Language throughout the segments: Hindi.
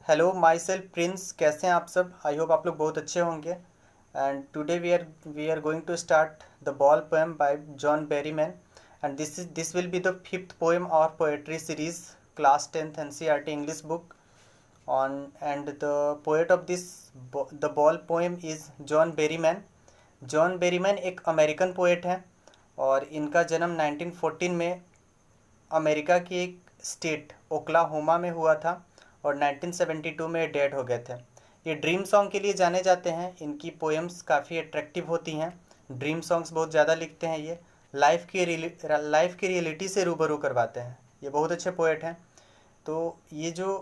हेलो माई सेल्फ प्रिंस, कैसे हैं आप सब। आई होप आप लोग बहुत अच्छे होंगे। And today we are going to start the ball poem by John Berryman. And this will be the fifth poem और poetry series class 10th NCERT English book on, and the poet of this the ball poem is John Berryman. John Berryman एक अमेरिकन पोएट हैं और इनका जन्म 1914 में अमेरिका की एक स्टेट ओक्लाहोमा में हुआ था और 1972 में डेड हो गए थे। ये ड्रीम सॉन्ग के लिए जाने जाते हैं। इनकी पोएम्स काफ़ी अट्रैक्टिव होती हैं। ड्रीम सॉन्ग्स बहुत ज़्यादा लिखते हैं। ये लाइफ की रियलिटी से रूबरू करवाते हैं। ये बहुत अच्छे पोएट हैं। तो ये जो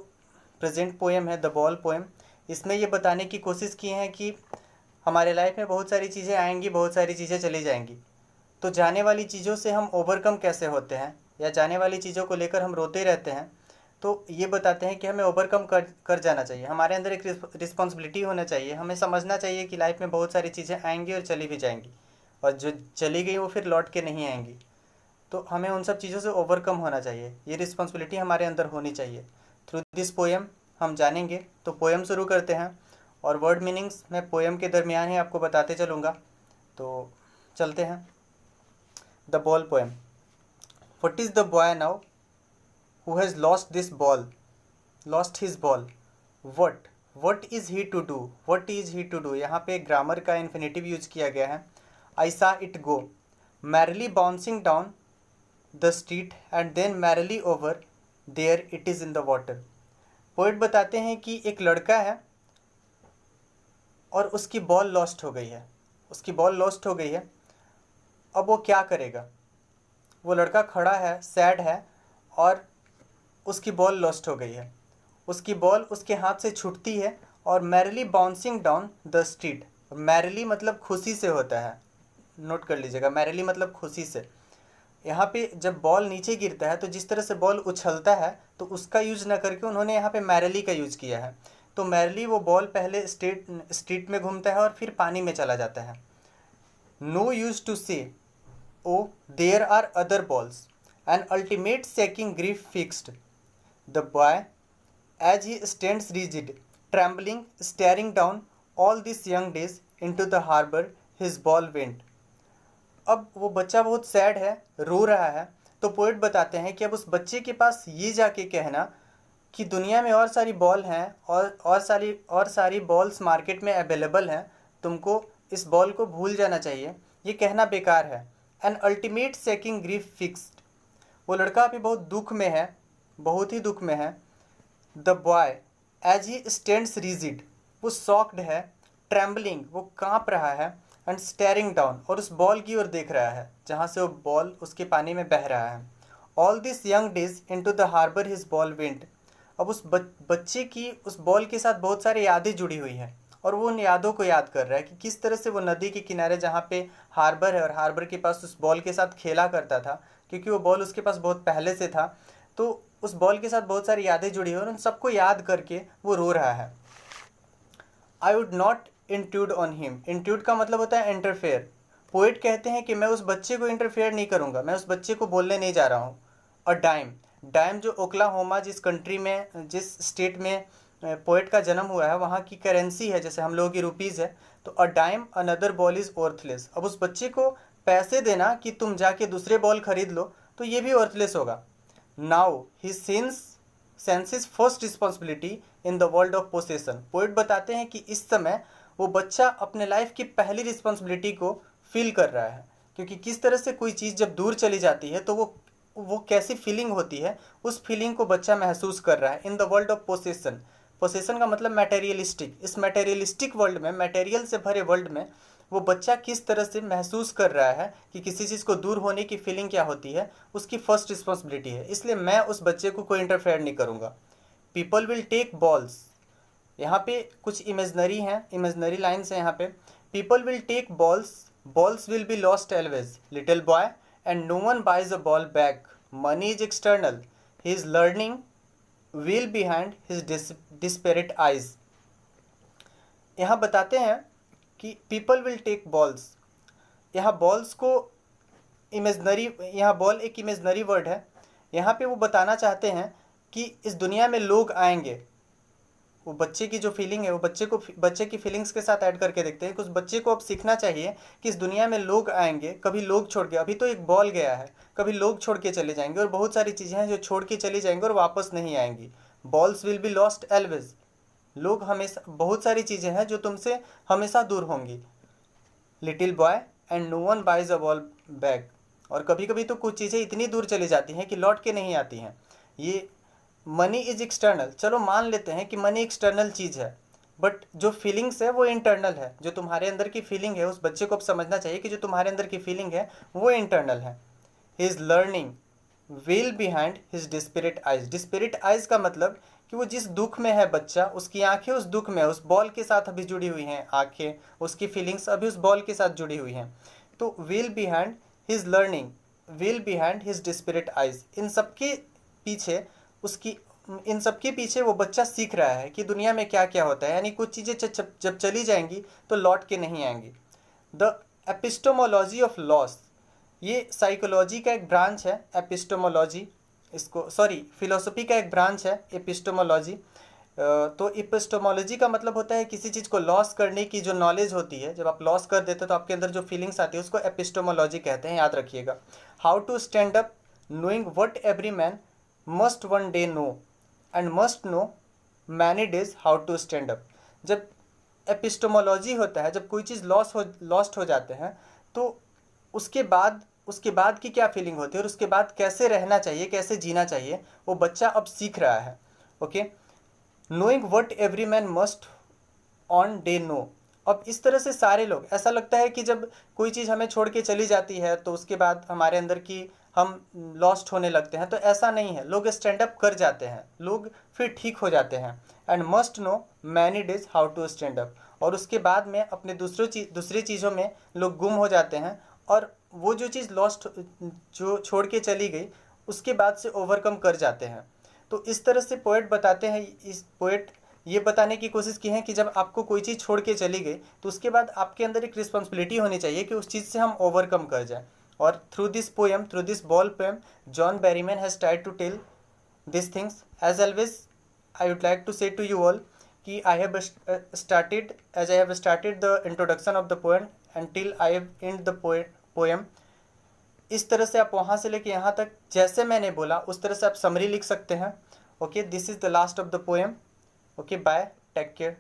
प्रेजेंट पोएम है द बॉल पोएम, इसमें ये बताने की कोशिश की है कि हमारे लाइफ में बहुत सारी चीज़ें आएंगी, बहुत सारी चीज़ें चली जाएंगी। तो जाने वाली चीज़ों से हम ओवरकम कैसे होते हैं, या जाने वाली चीज़ों को लेकर हम रोते रहते हैं। तो ये बताते हैं कि हमें ओवरकम कर जाना चाहिए। हमारे अंदर एक रिस्पॉन्सिबिलिटी होना चाहिए। हमें समझना चाहिए कि लाइफ में बहुत सारी चीज़ें आएंगी और चली भी जाएंगी, और जो चली गई वो फिर लौट के नहीं आएंगी। तो हमें उन सब चीज़ों से ओवरकम होना चाहिए। ये रिस्पॉन्सिबिलिटी हमारे अंदर होनी चाहिए। थ्रू दिस पोएम हम जानेंगे। तो पोएम शुरू करते हैं, और वर्ड मीनिंग्स मैं पोएम के दरमियान ही आपको बताते चलूँगा। तो चलते हैं। The ball poem. What is the boy now who has lost this ball, lost his ball? What is he to do? What is he to do? यहाँ पे ग्रामर का इन्फिनेटिव यूज किया गया है। I saw it go merrily bouncing down the street and then merrily over there it is in the water. Poet बताते हैं कि एक लड़का है और उसकी बॉल लॉस्ट हो गई है। उसकी बॉल लॉस्ट हो गई है। अब वो क्या करेगा। वो लड़का खड़ा है, सैड है, और उसकी बॉल लॉस्ट हो गई है। उसकी बॉल उसके हाथ से छूटती है और merrily bouncing down the street. Merrily मतलब खुशी से होता है, नोट कर लीजिएगा। मैरिली मतलब खुशी से। यहाँ पे जब बॉल नीचे गिरता है तो जिस तरह से बॉल उछलता है, तो उसका यूज ना करके उन्होंने यहाँ पे मैरिली का यूज किया है। तो मैरिली वो बॉल पहले स्ट्रीट में घूमता है और फिर पानी में चला जाता है। नो यूज टू से Oh, there are other balls. An ultimate shaking grief fixed the boy as he stands rigid, trembling, staring down all these young days into the harbor his ball went. अब वो बच्चा बहुत सैड है, रो रहा है। तो पोइट बताते हैं कि अब उस बच्चे के पास ये जाके कहना कि दुनिया में और सारी बॉल हैं, और सारी बॉल्स मार्केट में अवेलेबल हैं, तुमको इस बॉल को भूल जाना चाहिए, ये कहना बेकार है। An ultimate shaking grief fixed. वो लड़का अभी बहुत दुख में है, बहुत ही दुख में है। The boy as he stands rigid, वो सॉक्ड है। ट्रैम्बलिंग, वो काँप रहा है। एंड स्टेरिंग डाउन, और उस बॉल की ओर देख रहा है जहाँ से वो बॉल उसके पानी में बह रहा है। All this young days into the harbour his ball went. अब उस बच्चे की उस बॉल के साथ बहुत सारी यादें जुड़ी हुई हैं, और वो उन यादों को याद कर रहा है कि किस तरह से वो नदी के किनारे जहाँ पे हार्बर है और हार्बर के पास उस बॉल के साथ खेला करता था, क्योंकि वो बॉल उसके पास बहुत पहले से था। तो उस बॉल के साथ बहुत सारी यादें जुड़ी हुई, और उन सबको याद करके वो रो रहा है। I would not intrude on him. Intrude का मतलब होता है इंटरफेयर। पोइट कहते हैं कि मैं उस बच्चे को इंटरफेयर नहीं करूँगा, मैं उस बच्चे को बोलने नहीं जा रहा हूँ। और डाइम, डाइम जो ओक्लाहोमा, जिस कंट्री में, जिस स्टेट में पोइट का जन्म हुआ है, वहाँ की करेंसी है, जैसे हम लोगों की रुपीज़ है। तो a dime another ball is worthless. अब उस बच्चे को पैसे देना कि तुम जाके दूसरे बॉल खरीद लो, तो ये भी वर्थलेस होगा। Now he senses first responsibility in the world of possession. Poet बताते हैं कि इस समय वो बच्चा अपने लाइफ की पहली रिस्पॉन्सिबिलिटी को फील कर रहा है, क्योंकि किस तरह से कोई चीज़ जब दूर चली जाती है तो वो कैसी फीलिंग होती है, उस फीलिंग को बच्चा महसूस कर रहा है। In the world of possession, possession का मतलब मटेरियलिस्टिक। इस मटेरियलिस्टिक वर्ल्ड में, मटेरियल से भरे वर्ल्ड में वो बच्चा किस तरह से महसूस कर रहा है कि किसी चीज़ को दूर होने की फीलिंग क्या होती है, उसकी फर्स्ट रिस्पॉन्सिबिलिटी है। इसलिए मैं उस बच्चे को कोई इंटरफेयर नहीं करूँगा। पीपल विल टेक बॉल्स, यहाँ पे कुछ इमेजनरी हैं, इमेजनरी लाइन्स हैं यहाँ पे। People will take balls, balls will be lost always, little boy and no one buys a ball back, money is external, he is learning well behind his desperate eyes. यहाँ बताते हैं कि पीपल विल टेक बॉल्स, यहाँ बॉल्स को इमेजनरी, यहाँ बॉल एक इमेजनरी वर्ड है। यहाँ पे वो बताना चाहते हैं कि इस दुनिया में लोग आएंगे वो बच्चे की जो फीलिंग है वो बच्चे की फीलिंग्स के साथ ऐड करके देखते हैं कि उस बच्चे को अब सीखना चाहिए कि इस दुनिया में लोग आएंगे, कभी लोग छोड़ के, अभी तो एक बॉल गया है, कभी लोग छोड़ के चले जाएंगे और बहुत सारी चीज़ें हैं जो छोड़ के चली जाएंगी और वापस नहीं आएंगी। Balls will be lost always. लोग हमेशा, बहुत सारी चीज़ें हैं जो तुमसे हमेशा दूर होंगी। Little boy and no one buys a ball bag. और कभी कभी तो कुछ चीज़ें इतनी दूर चली जाती हैं कि लौट के नहीं आती हैं। ये मनी इज एक्सटर्नल, चलो मान लेते हैं कि मनी एक्सटर्नल चीज़ है, बट जो फीलिंग्स है वो इंटरनल है। जो तुम्हारे अंदर की फीलिंग है उस बच्चे को अब समझना चाहिए कि जो तुम्हारे अंदर की फीलिंग है वो इंटरनल है। He is learning well behind his desperate eyes. Desperate eyes का मतलब कि वो जिस दुख में है बच्चा, उसकी आंखें उस दुख में, उस बॉल के साथ अभी जुड़ी हुई हैं आंखें, उसकी फीलिंग्स अभी उस बॉल के साथ जुड़ी हुई हैं। तो well behind his learning, well behind his desperate eyes, इन सबके पीछे उसकी, इन सबके पीछे वो बच्चा सीख रहा है कि दुनिया में क्या क्या होता है। यानी कुछ चीज़ें जब चली जाएंगी तो लौट के नहीं आएंगी। द एपिस्टोमोलॉजी ऑफ लॉस, ये साइकोलॉजी का एक ब्रांच है एपिस्टोमोलॉजी, इसको सॉरी फिलोसफी का एक ब्रांच है एपिस्टोमोलॉजी। तो एपिस्टोमोलॉजी का मतलब होता है किसी चीज़ को लॉस करने की जो नॉलेज होती है, जब आप लॉस कर देते हो तो आपके अंदर जो फीलिंग्स आती है उसको एपिस्टोमोलॉजी कहते हैं, याद रखिएगा। How to stand up, knowing what every man must one day know and must know many days how to stand up. जब एपिस्टोमोलॉजी होता है, जब कोई चीज़ लॉस्ट हो जाते हैं तो उसके बाद की क्या फीलिंग होती है और उसके बाद कैसे रहना चाहिए, कैसे जीना चाहिए, वो बच्चा अब सीख रहा है। Okay, knowing what every man must one day know. अब इस तरह से सारे लोग, ऐसा लगता है कि जब कोई चीज़ हमें छोड़ के चली जाती है तो उसके बाद हमारे अंदर की हम लॉस्ट होने लगते हैं, तो ऐसा नहीं है। लोग स्टैंड अप कर जाते हैं, लोग फिर ठीक हो जाते हैं। And must know many days how to stand up, और उसके बाद में अपने दूसरी चीज़ों में लोग गुम हो जाते हैं और वो जो चीज़ लॉस्ट, जो छोड़ के चली गई, उसके बाद से ओवरकम कर जाते हैं। तो इस तरह से पोएट बताते हैं, इस पोएट ये बताने की कोशिश की है कि जब आपको कोई चीज़ छोड़ के चली गई तो उसके बाद आपके अंदर एक रिस्पॉन्सिबिलिटी होनी चाहिए कि उस चीज़ से हम ओवरकम कर जाएं। और through this poem, through this ball poem, John Berryman has tried to tell these things. As always, I would like to say to you all कि I have started the introduction of the poem until I have end the poem. इस तरह से आप वहाँ से लेके यहाँ तक जैसे मैंने बोला उस तरह से आप समरी लिख सकते हैं। Okay, this is the last of the poem. Okay, bye, take care.